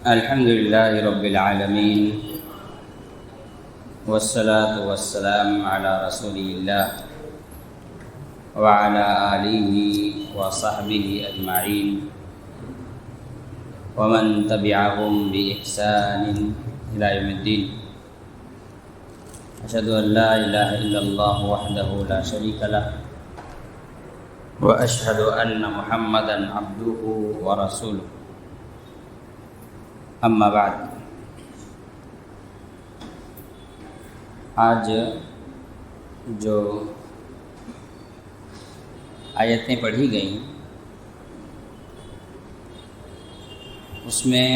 الحمد لله رب العالمين والصلاة والسلام على رسول الله وعلى آله وصحبه أجمعين ومن تبعهم بإحسان إلى يوم الدين. أشهد أن لا إله إلا الله وحده لا شريك له وأشهد أن محمدًا عبده ورسوله. اما بعد، آج جو آیتیں پڑھی گئیں اس میں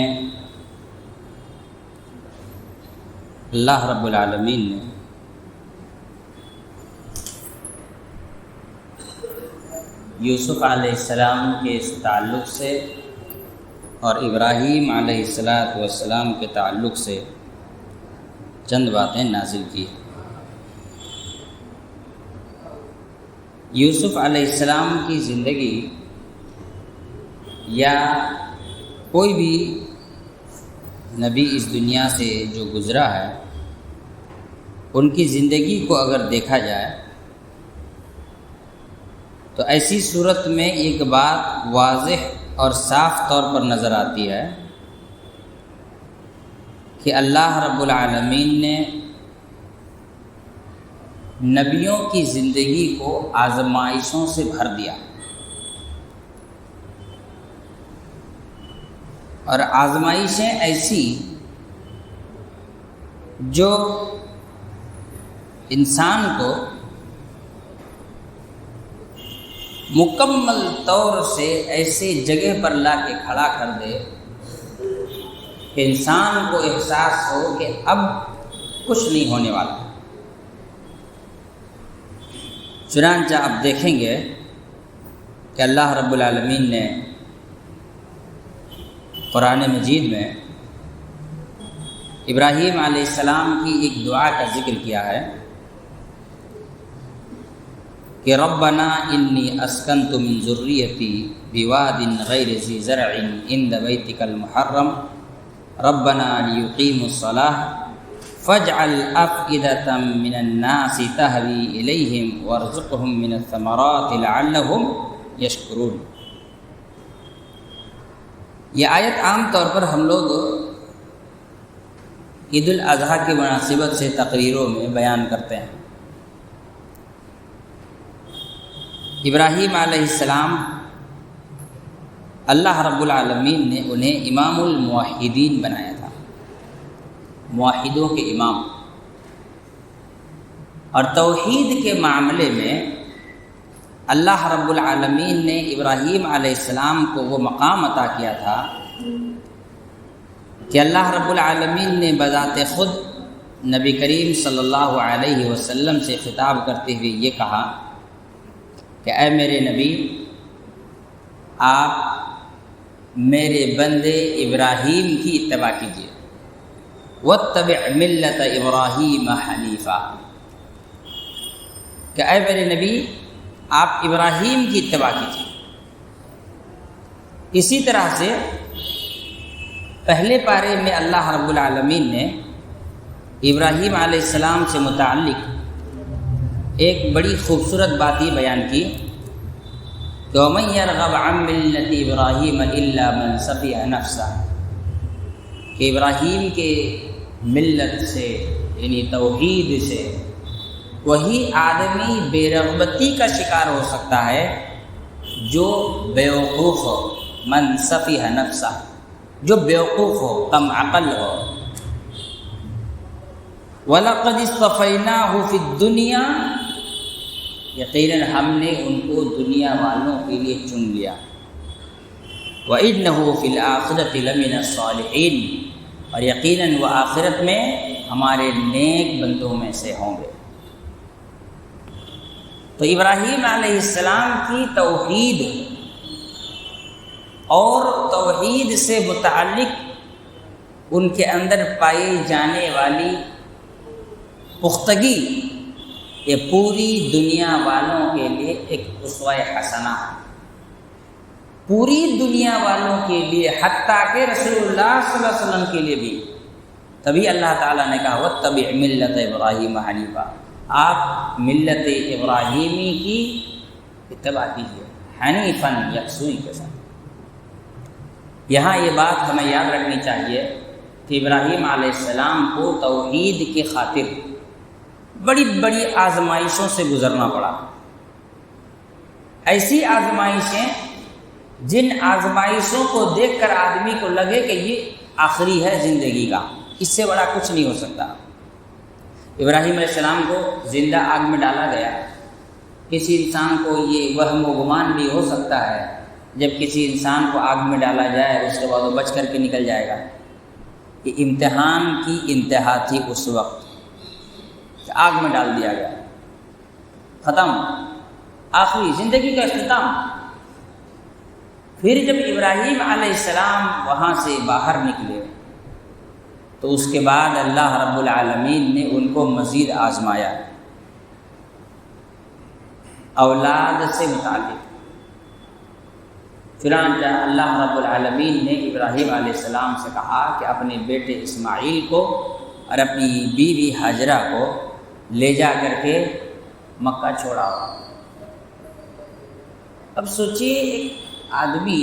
اللہ رب العالمین نے یوسف علیہ السلام کے اس تعلق سے اور ابراہیم علیہ السلام کے تعلق سے چند باتیں نازل کی. یوسف علیہ السلام کی زندگی یا کوئی بھی نبی اس دنیا سے جو گزرا ہے ان کی زندگی کو اگر دیکھا جائے تو ایسی صورت میں ایک بات واضح اور صاف طور پر نظر آتی ہے کہ اللہ رب العالمین نے نبیوں کی زندگی کو آزمائشوں سے بھر دیا، اور آزمائشیں ایسی جو انسان کو مکمل طور سے ایسے جگہ پر لا کے کھڑا کر دے کہ انسان کو احساس ہو کہ اب کچھ نہیں ہونے والا. چنانچہ اب دیکھیں گے کہ اللہ رب العالمین نے قرآن مجید میں ابراہیم علیہ السلام کی ایک دعا کا ذکر کیا ہے کہ ربنا انی اسکنت من ذریتی بواد غیر ذی زرع عند بیتک المحرم ربنا لیقیموا الصلاة فاجعل افئدة من الناس تهوی الیہم وارزقهم من الثمرات لعلهم یشکرون. یہ آیت عام طور پر ہم لوگ عید الاضحیٰ کی مناسبت سے تقریروں میں بیان کرتے ہیں. ابراہیم علیہ السلام اللہ رب العالمین نے انہیں امام الموحدین بنایا تھا، موحدوں کے امام، اور توحید کے معاملے میں اللہ رب العالمین نے ابراہیم علیہ السلام کو وہ مقام عطا کیا تھا کہ اللہ رب العالمین نے بذات خود نبی کریم صلی اللہ علیہ وسلم سے خطاب کرتے ہوئے یہ کہا کہ اے میرے نبی، آپ میرے بندے ابراہیم کی اتباع کیجیے. واتبع ملت ابراہیم حنیفا، کہ اے میرے نبی آپ ابراہیم کی اتباع کیجیے. اسی طرح سے پہلے پارے میں اللہ رب العالمین نے ابراہیم علیہ السلام سے متعلق ایک بڑی خوبصورت بات یہ بیان کی کہ وَمَن يَرْغَبْ عَن مِّلَّةِ إِبْرَاهِيمَ إِلَّا مَن سَفِهَ نَفْسَهُ، کہ ابراہیم کے ملت سے یعنی توحید سے وہی آدمی بے رغبتی کا شکار ہو سکتا ہے جو بیوقوف ہو. من سفیہ نفسہ، جو بیوقوف ہو، کم عقل ہو. وَلَقَدِ اصْطَفَيْنَاهُ فِي الدُّنْيَا، یقیناً ہم نے ان کو دنیا والوں کے لیے چن لیا. وَإِنَّهُ فِي الْآخِرَةِ لَمِنَ الصَّالِحِينَ، اور یقیناً وہ آخرت میں ہمارے نیک بندوں میں سے ہوں گے. تو ابراہیم علیہ السلام کی توحید اور توحید سے متعلق ان کے اندر پائی جانے والی پختگی یہ پوری دنیا والوں کے لیے ایک اسوہ حسنہ ہے. پوری دنیا والوں کے لیے، حتیٰ کہ رسول اللہ صلی اللہ علیہ وسلم کے لیے بھی. تبھی اللہ تعالیٰ نے کہا واتبع ملت ابراہیم حنیفا، آپ ملت ابراہیمی کی اتباع کیجیے، حنیفاً یکسوئی کے ساتھ. یہاں یہ بات ہمیں یاد رکھنی چاہیے کہ ابراہیم علیہ السلام کو توحید کی خاطر بڑی بڑی آزمائشوں سے گزرنا پڑا. ایسی آزمائشیں جن آزمائشوں کو دیکھ کر آدمی کو لگے کہ یہ آخری ہے زندگی کا، اس سے بڑا کچھ نہیں ہو سکتا. ابراہیم علیہ السلام کو زندہ آگ میں ڈالا گیا. کسی انسان کو یہ وہم و گمان بھی ہو سکتا ہے جب کسی انسان کو آگ میں ڈالا جائے اس کے بعد وہ بچ کر کے نکل جائے گا. یہ امتحان کی انتہا تھی اس وقت کہ آگ میں ڈال دیا گیا، ختم، آخری زندگی کا اختتام. پھر جب ابراہیم علیہ السلام وہاں سے باہر نکلے تو اس کے بعد اللہ رب العالمین نے ان کو مزید آزمایا اولاد سے متعلق. چنانچہ اللہ رب العالمین نے ابراہیم علیہ السلام سے کہا کہ اپنے بیٹے اسماعیل کو اور اپنی بیوی ہاجرہ کو لے جا کر کے مکہ چھوڑاؤ. اب سوچیے ایک آدمی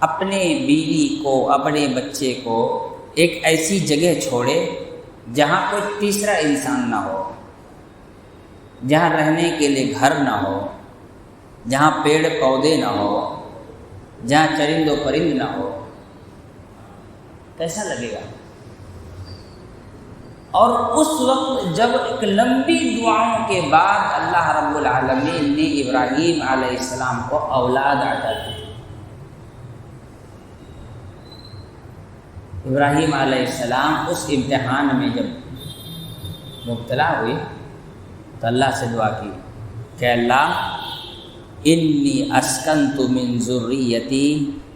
اپنے بیوی کو، اپنے بچے کو ایک ایسی جگہ چھوڑے جہاں کوئی تیسرا انسان نہ ہو، جہاں رہنے کے لیے گھر نہ ہو، جہاں پیڑ پودے نہ ہو، جہاں چرند و پرند نہ ہو. کیسا لگے گا؟ اور اس وقت جب ایک لمبی دعاؤں کے بعد اللہ رب العالمین نے ابراہیم علیہ السلام کو اولاد عطا کی. ابراہیم علیہ السلام اس امتحان میں جب مبتلا ہوئے تو اللہ سے دعا کی کہ اللہ انی اسکنت من ذریتی،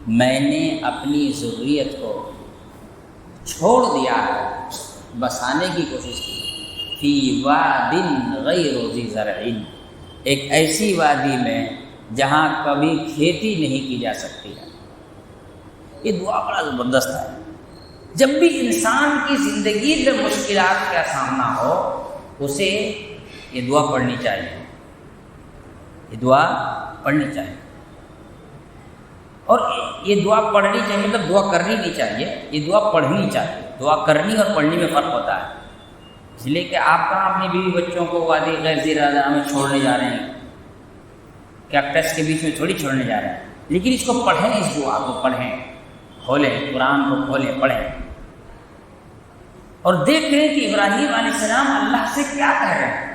میں نے اپنی ذریت کو چھوڑ دیا ہے، بسانے کی کوشش کی، فی واد غیر ذی زرع، ایک ایسی وادی میں جہاں کبھی کھیتی نہیں کی جا سکتی ہے. یہ دعا بڑا زبردست ہے. جب بھی انسان کی زندگی میں مشکلات کا سامنا ہو اسے یہ دعا پڑھنی چاہیے، یہ دعا پڑھنی چاہیے. اور یہ دعا پڑھنی چاہیے مطلب دعا کرنی نہیں چاہیے، یہ دعا پڑھنی چاہیے. دعا کرنی اور پڑھنے میں فرق ہوتا ہے. اس لیے کہ آپ کہاں اپنی بیوی بچوں کو وادی غیر ذی زرع میں چھوڑنے جا رہے ہیں، کیکٹس کے بیچ میں تھوڑی چھوڑنے جا رہے ہیں. لیکن اس کو پڑھیں، اس دعا کو پڑھیں، کھولیں قرآن کو، کھولیں پڑھیں اور دیکھیں کہ ابراہیم علیہ السلام اللہ سے کیا کہہ رہے ہیں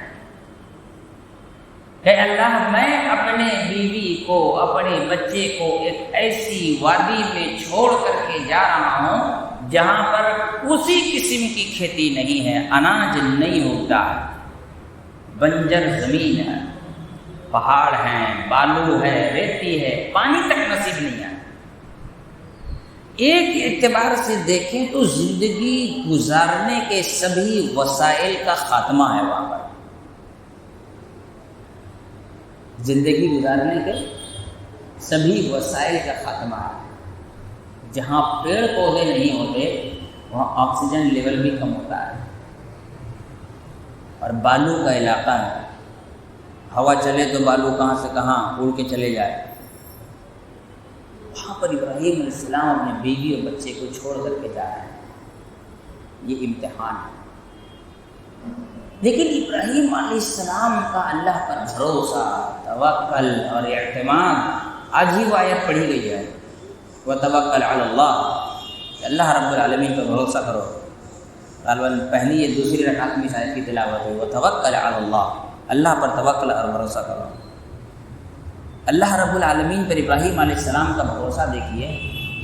کہ اللہ میں اپنے بیوی کو، اپنے بچے کو ایک ایسی وادی میں چھوڑ کر کے جا رہا ہوں جہاں پر اسی قسم کی کھیتی نہیں ہے، اناج نہیں ہوتا ہے، بنجر زمین ہے، پہاڑ ہیں، بالو ہے، ریتی ہے، پانی تک نصیب نہیں ہے. ایک اعتبار سے دیکھیں تو زندگی گزارنے کے سبھی وسائل کا خاتمہ ہے وہاں پر. زندگی گزارنے کے سبھی وسائل کا خاتمہ ہے. جہاں پیڑ پودے نہیں ہوتے وہاں آکسیجن لیول بھی کم ہوتا ہے اور بالو کا علاقہ ہے، ہوا چلے تو بالو کہاں سے کہاں اڑ کے چلے جائے. وہاں پر ابراہیم علیہ السلام اپنے بیوی اور بچے کو چھوڑ کر کے جا رہے ہیں. یہ امتحان ہے. لیکن ابراہیم علیہ السلام کا اللہ پر بھروسہ، توکل اور اعتماد، آج ہی وہ آیت پڑھی گئی ہے وَتَوَكَّلْ عَلَى اللَّهِ، اللہ رب العالمین پر بھروسہ کرو. غالباً پہلی یا دوسری رکعت میں آیت کی تلاوت ہوئی وَتَوَكَّلْ عَلَى اللَّهِ، اللہ پر توکل اور بھروسہ کرو. اللہ رب العالمین پر ابراہیم علیہ السلام کا بھروسہ دیکھیے.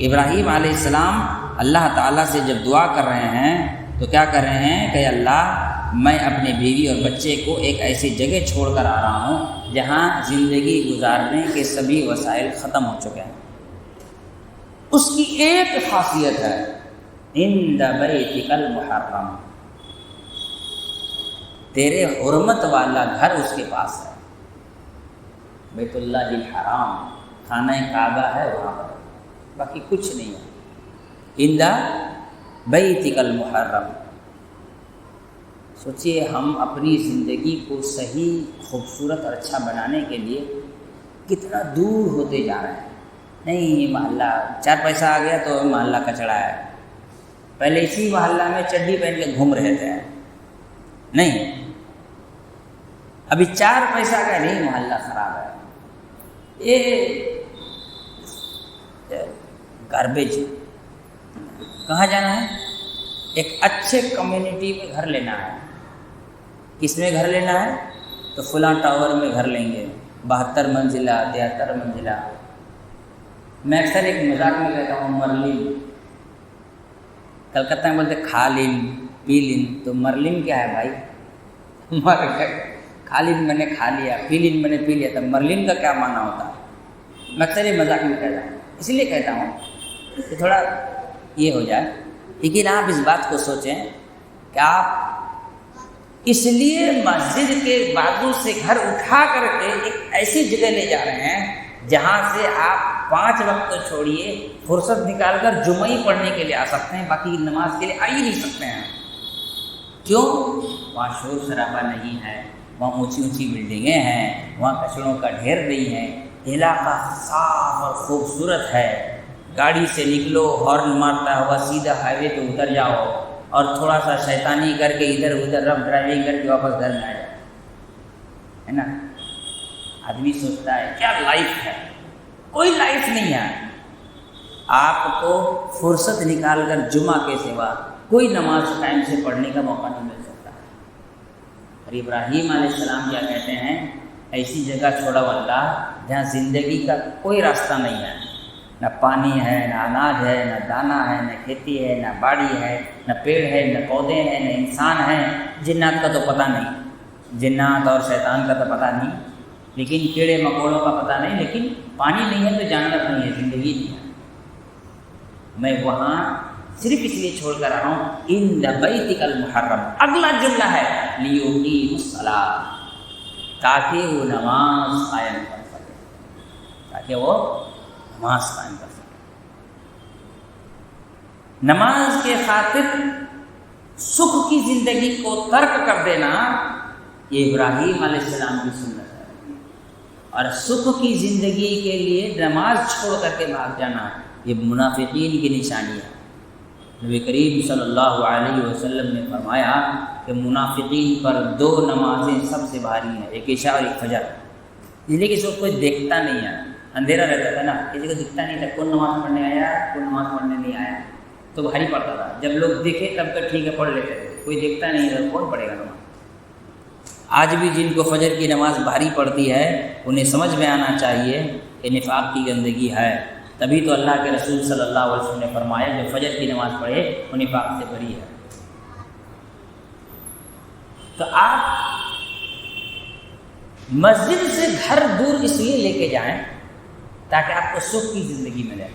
ابراہیم علیہ السلام اللہ تعالیٰ سے جب دعا کر رہے ہیں تو کیا کر رہے ہیں کہ اللہ میں اپنے بیوی اور بچے کو ایک ایسی جگہ چھوڑ کر آ رہا ہوں جہاں زندگی گزارنے کے سبھی وسائل ختم ہو چکے ہیں. اس کی ایک خاصیت ہے عند بیتک المحرم، تیرے حرمت والا گھر اس کے پاس ہے، بیت اللہ الحرام. خانہ کعبہ ہے وہاں پر، باقی کچھ نہیں ہے۔ عند بیتک المحرم۔ سوچئے ہم اپنی زندگی کو صحیح، خوبصورت اور اچھا بنانے کے لیے کتنا دور ہوتے جا رہے ہیں۔ نہیں محلہ 4 پیسہ آ گیا تو محلہ کچڑا ہے، پہلے اسی محلہ میں چڈی پہن کے گھوم رہے تھے، نہیں ابھی 4 پیسہ کا نہیں محلہ خراب ہے۔ یہ گاربیج کہاں جانا ہے؟ ایک اچھے کمیونٹی میں گھر لینا ہے۔ کس میں گھر لینا ہے؟ تو فلاں ٹاور میں گھر لیں گے، 72 منزلہ 73 منزلہ۔ میں اکثر ایک مذاق میں کہتا ہوں مرلن، کلکتہ میں بولتے کھا لن پی لن، تو مرلن کیا ہے بھائی؟ مر گئے، کھا لن میں نے کھا لیا، پی لن میں نے پی لیا، تو مرلن کا کیا معنی ہوتا ہے؟ میں اکثر یہ مذاق میں کہتا ہوں، اس لیے کہتا ہوں کہ تھوڑا یہ ہو جائے۔ لیکن آپ اس بات کو سوچیں کہ آپ اس لیے مسجد کے بازو سے گھر اٹھا کر کے ایک ایسی جگہ لے جا رہے ہیں جہاں سے آپ 5 وقت تو چھوڑیے، فرصت نکال کر جمعہ ہی پڑھنے کے لیے آ سکتے ہیں، باقی نماز کے لیے آ ہی نہیں سکتے ہیں۔ کیوں؟ وہاں شور شرابہ نہیں ہے، وہاں اونچی اونچی بلڈنگیں ہیں، وہاں کچڑوں کا ڈھیر نہیں ہے، علاقہ صاف اور خوبصورت ہے۔ گاڑی سے نکلو، ہارن مارتا ہوا سیدھا ہائی وے پہ اتر جاؤ، اور تھوڑا سا شیطانی کر کے ادھر ادھر رف ڈرائیونگ کر کے واپس گھر میں آ جاؤ، ہے نا؟ آدمی سوچتا ہے کیا لائف ہے؟ کوئی لائف نہیں ہے۔ آپ کو فرصت نکال کر جمعہ کے سوا کوئی نماز ٹائم سے پڑھنے کا موقع نہیں مل سکتا۔ اور ابراہیم علیہ السلام کیا کہتے ہیں؟ ایسی جگہ چھوڑا اللہ جہاں زندگی کا کوئی راستہ نہیں ہے، نہ پانی ہے، نہ اناج ہے، نہ دانہ ہے، نہ کھیتی ہے، نہ باڑی ہے، نہ پیڑ ہے، نہ پودے ہیں، نہ انسان ہیں۔ جنات کا تو پتہ نہیں، جنات اور شیطان کا تو پتہ نہیں، لیکن کیڑے مکوڑوں کا پتہ نہیں، لیکن پانی نہیں ہے تو جانور نہیں ہے، زندگی نہیں ہے۔ میں وہاں صرف اس لیے چھوڑ کر رہا ہوں عند بیتک المحرم۔ اگلا جملہ ہے لیقیموا الصلاۃ، تاکہ وہ نماز قائم کر سکے، تاکہ وہ نماز قائم کر سکے۔ نماز کے خاطر سکھ کی زندگی کو ترک کر دینا یہ ابراہیم علیہ السلام کی سنت ہے، اور سکھ کی زندگی کے لیے نماز چھوڑ کر کے بھاگ جانا یہ منافقین کی نشانی ہے۔ نبی کریم صلی اللہ علیہ وسلم نے فرمایا کہ منافقین پر 2 نمازیں سب سے بھاری ہیں، ایک عشاء اور ایک فجر، اس لیے کہ کوئی دیکھتا نہیں ہے، اندھیرا رہتا تھا نا، کسی کو دکھتا نہیں تھا کون نماز پڑھنے آیا کون نماز پڑھنے نہیں آیا، تو بھاری پڑتا تھا۔ جب لوگ دیکھے تب تو ٹھیک ہے پڑھ لیتے تھے، کوئی دیکھتا نہیں ہے کون پڑھے گا نماز۔ آج بھی جن کو فجر کی نماز بھاری پڑتی ہے انہیں سمجھ میں آنا چاہیے کہ نفاق کی گندگی ہے، تبھی تو اللہ کے رسول صلی اللہ علیہ وسلم نے فرمایا جو فجر کی نماز پڑھے وہ نفاق سے بری ہے۔ تو آپ مسجد سے گھر دور اس لیے لے کے جائیں تاکہ آپ کو سکھ کی زندگی ملے۔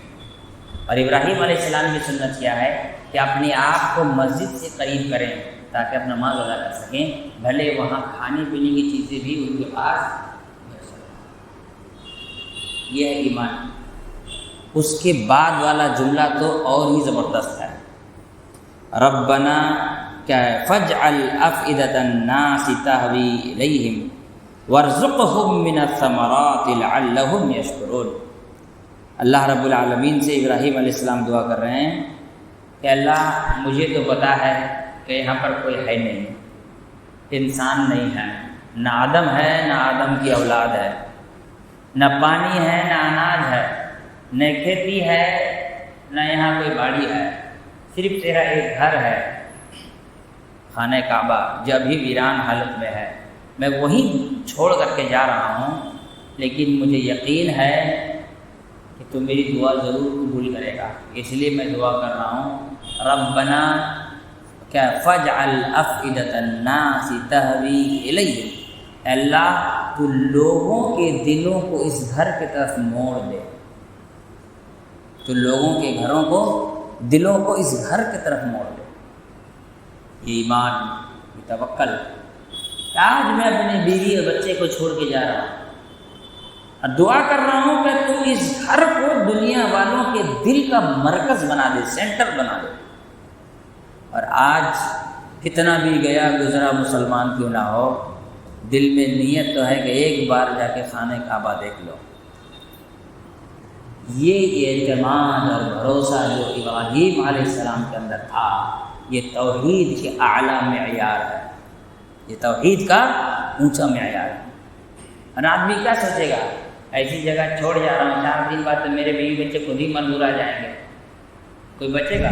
اور ابراہیم علیہ السلام کی سنت کیا ہے کہ اپنے آپ کو مسجد سے قریب کریں تاکہ آپ نماز ادا کر سکیں، بھلے وہاں کھانے پینے کی چیزیں بھی ان کے پاس۔ یہ ہے ایمان۔ اس کے بعد والا جملہ تو اور ہی زبردست ہے، ربنا کیا ہے، فاجعل افئدۃ الناس تہوی الیہم وارزقہم من الثمرات لعلہم یشکرون۔ اللہ رب العالمین سے ابراہیم علیہ السلام دعا کر رہے ہیں کہ اللہ مجھے تو پتا ہے کہ یہاں پر کوئی ہے نہیں، انسان نہیں ہے، نہ آدم ہے نہ آدم کی اولاد ہے، نہ پانی ہے نہ اناج ہے، نہ کھیتی ہے نہ یہاں کوئی باڑی ہے، صرف تیرا ایک گھر ہے خانہ کعبہ جو ابھی ویران حالت میں ہے، میں وہیں چھوڑ کر کے جا رہا ہوں، لیکن مجھے یقین ہے کہ تو میری دعا ضرور قبول کرے گا، اس لیے میں دعا کر رہا ہوں ربنا کیا فاجعل افئدۃ الناس تہوی الیہ، اللہ تو لوگوں کے دلوں کو اس گھر کی طرف موڑ دے، تو لوگوں کے گھروں کو دلوں کو اس گھر کی طرف موڑ دے۔ یہ ایمان، یہ توکل۔ آج میں اپنی بیوی اور بچے کو چھوڑ کے جا رہا ہوں، اور دعا کر رہا ہوں کہ تو اس گھر کو دنیا والوں کے دل کا مرکز بنا دے، سینٹر بنا دے۔ اور آج کتنا بھی گیا گزرا مسلمان کیوں نہ ہو، دل میں نیت تو ہے کہ ایک بار جا کے خانہ کعبہ دیکھ لو۔ یہ اعتماد اور بھروسہ جو ابراہیم علیہ السلام کے اندر تھا، یہ توحید کے اعلیٰ معیار ہے، یہ توحید کا اونچا معیار ہے۔ اور آدمی کیا سوچے گا، ایسی جگہ چھوڑ جا رہا ہوں، 4 دن بعد تو میرے بیوی بچے خود ہی منظور آ جائیں گے، کوئی بچے گا؟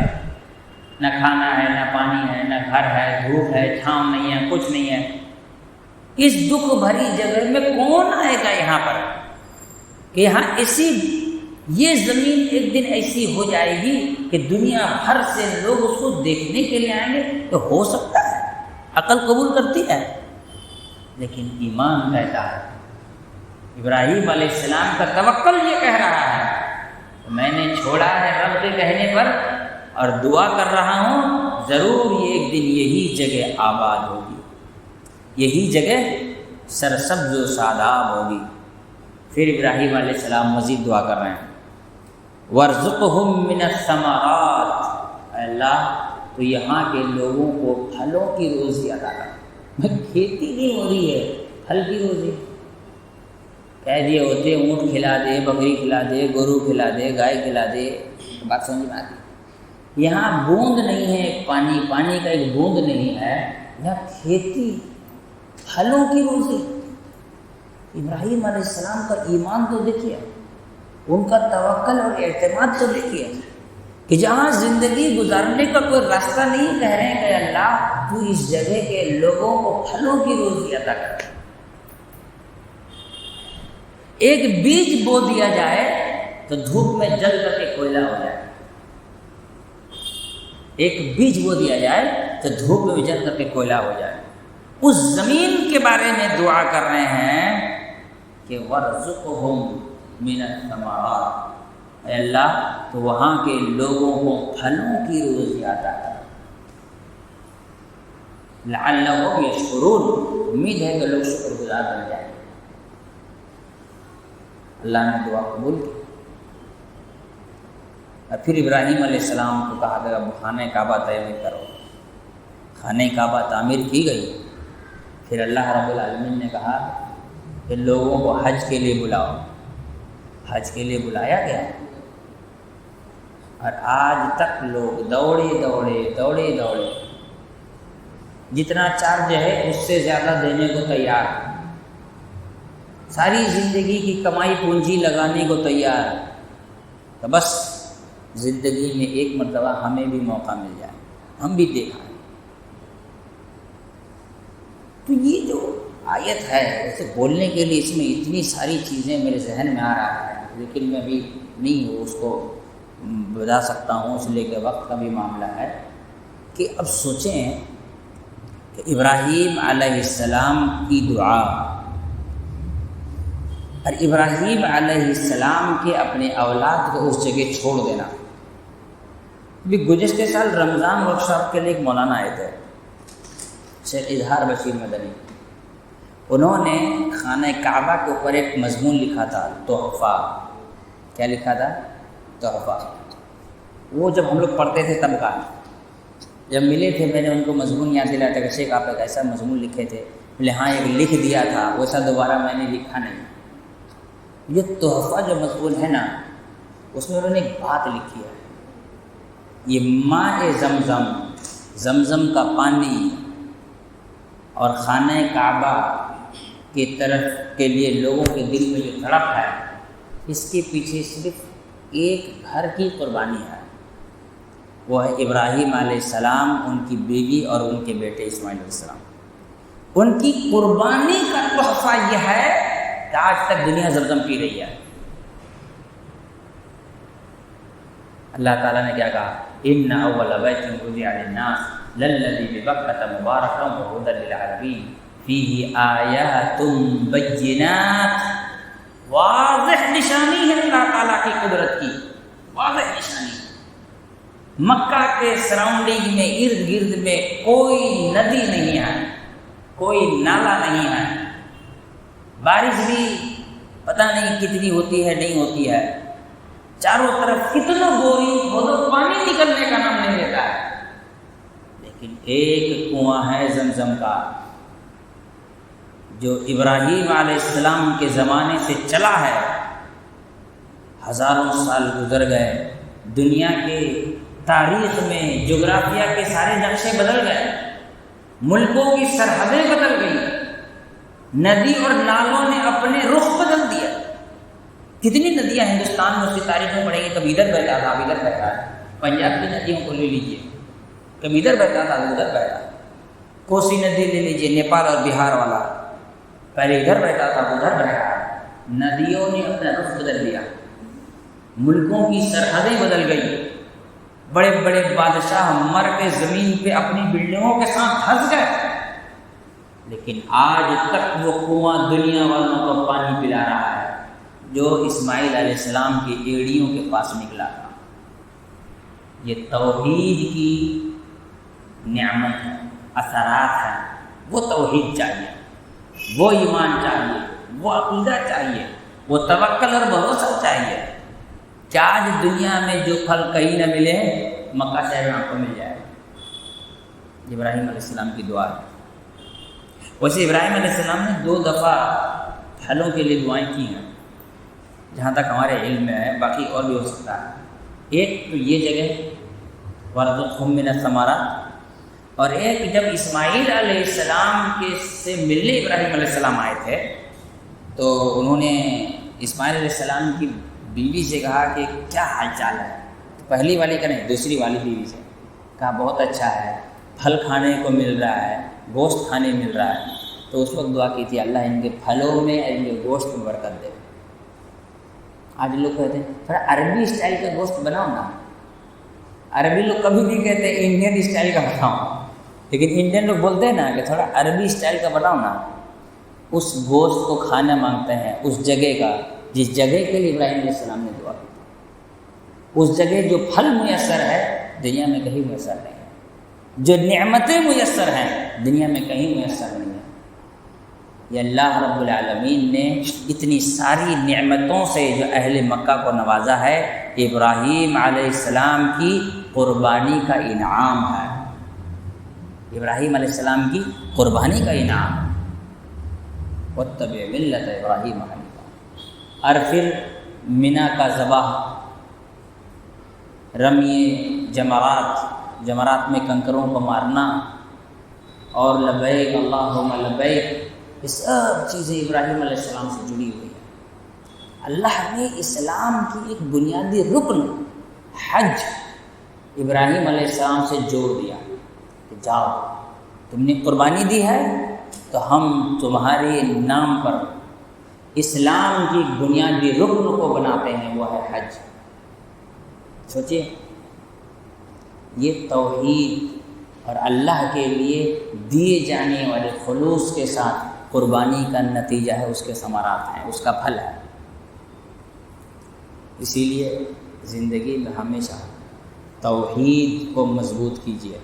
نہ کھانا ہے، نہ پانی ہے، نہ گھر ہے، دھوپ ہے، چھاؤں نہیں ہے، کچھ نہیں ہے۔ اس دکھ بھری جگہ میں کون آئے گا یہاں پر کہ یہاں یہ زمین ایک دن ایسی ہو جائے گی کہ دنیا بھر سے لوگ اس کو دیکھنے کے لیے آئیں گے؟ تو ہو سکتا ہے، عقل قبول کرتی ہے، لیکن ایمان کہتا ہے۔ ابراہیم علیہ السلام کا توکل یہ کہہ رہا ہے، میں نے چھوڑا ہے رب کے کہنے پر اور دعا کر رہا ہوں، ضرور یہ ایک دن یہی جگہ آباد ہوگی، یہی جگہ سرسبز و شاداب ہوگی۔ پھر ابراہیم علیہ السلام مزید دعا کر رہے ہیں، وَارْزُقْهُم مِّنَ الثَّمَرَاتِ، اے اللہ تو یہاں کے لوگوں کو پھلوں کی روزی عطا کر۔ کھیتی نہیں ہو رہی ہے، پھل کی روزی کہہ دیے ہوتے، اونٹ کھلا دے، بکری کھلا دے، گرو کھلا دے، گائے کھلا دے، بات سمجھ میں آتی۔ یہاں بوند نہیں ہے، پانی کا ایک بوند نہیں ہے، یہاں کھیتی، پھلوں کی روزی۔ ابراہیم علیہ السلام کا ایمان تو دیکھیے، ان کا توکل اور اعتماد تو دیکھیے کہ جہاں زندگی گزارنے کا کوئی راستہ نہیں، کہہ رہے ہیں کہ اللہ تو اس جگہ کے لوگوں کو پھلوں کی روزی عطا کر۔ ایک بیج بو دیا جائے تو دھوپ میں جل کر کے کوئلہ ہو جائے، ایک بیج بو دیا جائے تو دھوپ میں جل کر کے کوئلہ ہو جائے۔ اس زمین کے بارے میں دعا کر رہے ہیں کہ وَارْزُقْهُم مِّنَ الثَّمَرَاتِ، اے اللہ تو وہاں کے لوگوں کو پھلوں کی روزی عطا کر، لعلہم یشکرون، امید ہے کہ لوگ شکر گزار بن جائیں۔ اللہ نے دعا قبول کی۔ اور پھر ابراہیم علیہ السلام کو کہا گیا اب خانہ کعبہ تعمیر کرو۔ خانہ کعبہ تعمیر کی گئی۔ پھر اللہ رب العالمین نے کہا کہ لوگوں کو حج کے لیے بلاؤ۔ حج کے لیے بلایا گیا، اور آج تک لوگ دوڑے جتنا چارج ہے اس سے زیادہ دینے کو تیار، ساری زندگی کی کمائی پونجی لگانے کو تیار، تو بس زندگی میں ایک مرتبہ ہمیں بھی موقع مل جائے، ہم بھی دیکھیں۔ تو یہ جو آیت ہے اسے بولنے کے لیے اس میں اتنی ساری چیزیں میرے ذہن میں آ رہا ہے، لیکن میں بھی نہیں اس کو بتا سکتا ہوں، اس لیے کہ وقت کا بھی معاملہ ہے۔ کہ اب سوچیں کہ ابراہیم علیہ السلام کی دعا اور ابراہیم علیہ السلام کے اپنے اولاد کو اس جگہ چھوڑ دینا۔ بھی گزشتہ سال رمضان ورکشاپ کے لیے ایک مولانا آئے تھے، شیخ اظہار بشیر مدنی، انہوں نے خانہ کعبہ کے اوپر ایک مضمون لکھا تھا، تحفہ۔ کیا لکھا تھا؟ تحفہ۔ وہ جب ہم لوگ پڑھتے تھے تب کا، جب ملے تھے میں نے ان کو مضمون یاد دلایا تھا کہ شیخ آپ ایک ایسا مضمون لکھے تھے، بولے ہاں ایک لکھ دیا تھا، ویسا دوبارہ میں نے لکھا نہیں۔ یہ تحفہ جو مضمون ہے نا، اس میں انہوں نے ایک بات لکھی ہے، یہ ماء زمزم، زمزم کا پانی اور خانہ کعبہ کی طرف کے لیے لوگوں کے دل میں جو تڑپ ہے، اس کے پیچھے صرف ایک گھر کی قربانی ہے، وہ ہے ابراہیم علیہ السلام، ان کی بیوی اور ان کے بیٹے اسماعیل علیہ السلام۔ ان کی قربانی کا تحفہ یہ ہے کہ آج تک دنیا زمزم پی رہی ہے۔ اللہ تعالیٰ نے کیا کہا؟ ان اول بیت وضع للناس للذی ببکۃ مبارکا وہدی للعالمین فیہ آیات بینات، واضح نشانی ہے اللہ تعالیٰ کی قدرت کی، واضح نشانی۔ مکہ کے سراؤنڈنگ میں، ارد گرد میں کوئی ندی نہیں ہے، کوئی نالا نہیں ہے، بارش بھی پتہ پتہ نہیں کتنی ہوتی ہے نہیں ہوتی ہے، چاروں طرف کتنا بورنگ کھودو پانی نکلنے کا نام نہیں لیتا ہے، لیکن ایک کنواں ہے زمزم کا جو ابراہیم علیہ السلام کے زمانے سے چلا ہے، ہزاروں سال گزر گئے، دنیا کے تاریخ میں جغرافیہ کے سارے نقشے بدل گئے، ملکوں کی سرحدیں بدل گئی، ندی اور نالوں نے اپنے رخ بدل دیا۔ کتنی ندیاں ہندوستان میں اس کی تاریخ میں پڑیں گی، کبھی ادھر بہتا تھا اب ادھر بہتا ہے، پنجاب کی ندیوں کو لے لیجیے، کبھی ادھر بہتا تھا ادھر بہتا، کوسی ندی لے لیجیے نیپال اور بہار والا، پہلے ادھر بہتا تھا ادھر بہتا، ندیوں نے اپنا رخ بدل دیا، ملکوں کی سرحدیں بدل گئی، بڑے بڑے بادشاہ مر کے زمین پہ اپنی بلڈنگوں کے ساتھ دھنس گئے، لیکن آج تک وہ کنواں دنیا والوں کو پانی پلا رہا ہے جو اسماعیل علیہ السلام کی ایڑیوں کے پاس نکلا تھا۔ یہ توحید کی نعمت ہے، اثرات ہیں، وہ توحید چاہیے، وہ ایمان چاہیے، وہ عقیدہ چاہیے، وہ توکل اور بھروسہ چاہیے کہ آج دنیا میں جو پھل کہیں نہ ملے مکہ شہر میں آپ کو مل جائے۔ ابراہیم علیہ السلام کی دعا ہے۔ ویسے ابراہیم علیہ السلام نے 2 دفعہ پھلوں کے لیے دعائیں کی ہیں جہاں تک ہمارے علم میں ہے، باقی اور بھی ہو سکتا ہے۔ ایک تو یہ جگہ وَارْزُقْهُم مِّنَ الثَّمَرَاتِ، اور ایک جب اسماعیل علیہ السلام کے سے ملنے ابراہیم علیہ السلام آئے تھے تو انہوں نے اسماعیل علیہ السلام کی بیوی سے کہا کہ کیا حال چال ہے، پہلی والی کا نہیں دوسری والی بیوی سے کہا بہت اچھا ہے، پھل کھانے کو مل رہا ہے، گوشت کھانے مل رہا ہے، تو اس وقت دعا کی تھی اللہ ان کے پھلوں میں ان کے گوشت میں برکت دے۔ آج لوگ کہتے ہیں تھوڑا عربی اسٹائل کا گوشت بناؤ نا، عربی لوگ کبھی نہیں کہتے انڈین اسٹائل کا بناؤ، لیکن انڈین لوگ بولتے ہیں نا کہ تھوڑا عربی اسٹائل کا بناؤ نا، اس گوشت کو کھانا مانگتے ہیں اس جگہ کا جس جگہ کے لیے ابراہیم علیہ السلام نے دعا کی، اس جگہ جو پھل میسر ہے دنیا میں کہیں میسر نہیں ہے، جو نعمتیں میسر ہیں دنیا میں کہیں میسر نہیں ہے۔ یہ اللہ رب العالمین نے اتنی ساری نعمتوں سے جو اہل مکہ کو نوازا ہے، ابراہیم علیہ السلام کی قربانی کا انعام ہے، ابراہیم علیہ السلام کی قربانی کا انعام۔ وَاتَّبِعْ مِلَّةَ إِبْرَاهِيمَ حَنِيفًا، اور پھر منا کا ذبح، رمی جمرات میں کنکروں کو مارنا، اور لبیک اللہم لبیک، یہ سب چیزیں ابراہیم علیہ السلام سے جڑی ہوئی ہیں۔ اللہ نے اسلام کی ایک بنیادی رکن حج ابراہیم علیہ السلام سے جوڑ دیا کہ جاؤ تم نے قربانی دی ہے تو ہم تمہارے نام پر اسلام کی بنیادی رکن کو بناتے ہیں، وہ ہے حج۔ سوچئے یہ توحید اور اللہ کے لیے دیے جانے والے خلوص کے ساتھ قربانی کا نتیجہ ہے، اس کے ثمرات ہیں، اس کا پھل ہے۔ اسی لیے زندگی میں ہمیشہ توحید کو مضبوط کیجیے،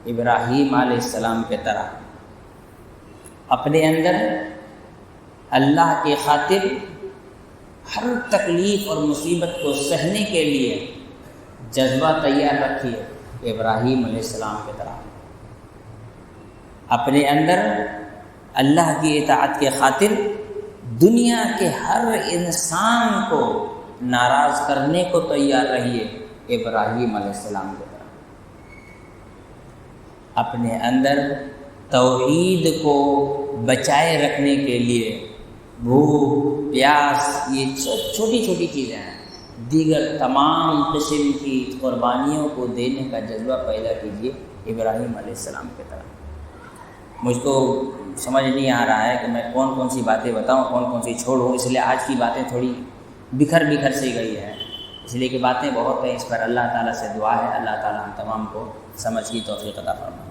ابراہیم علیہ السلام کے طرح اپنے اندر اللہ کے خاطر ہر تکلیف اور مصیبت کو سہنے کے لیے جذبہ تیار رکھیے، ابراہیم علیہ السلام کی طرح اپنے اندر اللہ کی اطاعت کے خاطر دنیا کے ہر انسان کو ناراض کرنے کو تیار رہیے، ابراہیم علیہ السلام کی طرح اپنے اندر توحید کو بچائے رکھنے کے لیے بھوک پیاس یہ چھوٹی چھوٹی چیزیں ہیں، دیگر تمام قسم کی قربانیوں کو دینے کا جذبہ پیدا کیجیے ابراہیم علیہ السلام کی طرح۔ مجھ کو سمجھ نہیں آ رہا ہے کہ میں کون کون سی باتیں بتاؤں کون کون سی چھوڑوں، اس لیے آج کی باتیں تھوڑی بکھر سی گئی ہے، اس لیے کہ باتیں بہت ہیں، اس پر اللہ تعالیٰ سے دعا ہے اللہ تعالیٰ ہم تمام کو سمجھ کی توفیق عطا فرمائے۔